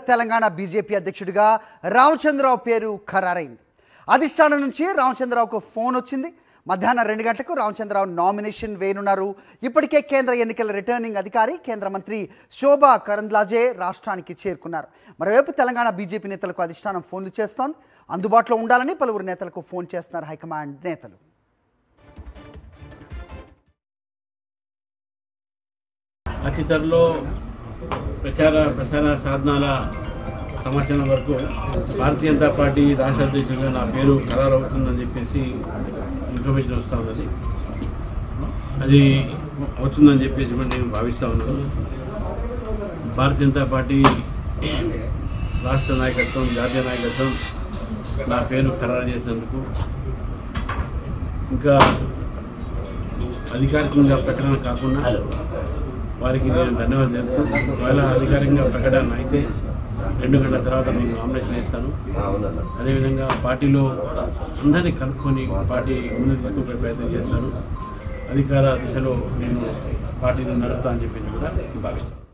Telangana BJP అధ్యక్షుడిగా రామచంద్రరావు పేరు ఖరారైంది. అధిష్టానం నుంచి రామచంద్రరావుకు ఫోన్ వచ్చింది. మధ్యాహ్నం 2 గంటలకు రామచంద్రరావు నామినేషన్ వేయనున్నారు. ఇప్పటికే కేంద్ర ఎన్నికల రిటర్నింగ్ అధికారి కేంద్ర మంత్రి శోభా కరంద్లాజే రాష్ట్రానికి చేరుకున్నారు. మరోవైపు తెలంగాణ బీజేపీ నేతలకు అధిష్టానం ఫోన్లు చేస్తోంది. అందుబాటులో ఉండాలని పలువురు నేతలకు ఫోన్ చేస్తున్నారు హైకమాండ్ నేతలు. అతి త్వరలో ప్రసార సాధనాల సమాచారం వరకు భారతీయ జనతా పార్టీ రాష్ట్ర అధ్యక్షుడిగా నా పేరు ఖరారవుతుందని చెప్పేసి ఇన్ఫర్మేషన్ వస్తూ ఉన్నది. అది అవుతుందని చెప్పేసి కూడా నేను భావిస్తూ ఉన్నాను. భారతీయ జనతా పార్టీ రాష్ట్ర నాయకత్వం, జాతీయ నాయకత్వం నా పేరు ఖరారు చేసినందుకు ఇంకా అధికారికంగా ప్రకటన కాకుండా వారికి నేను ధన్యవాదాలు చెప్తాను. ఒకవేళ అధికారికంగా ప్రకటన అయితే 2 గంటల తర్వాత నేను నామినేషన్ వేస్తాను. అదేవిధంగా పార్టీలో అందరినీ కనుక్కొని పార్టీ ముందుకు తీసుకుపోయే ప్రయత్నం చేస్తాను. అధికార దిశలో నేను పార్టీని నడుపుతా అని చెప్పి కూడా భావిస్తాను.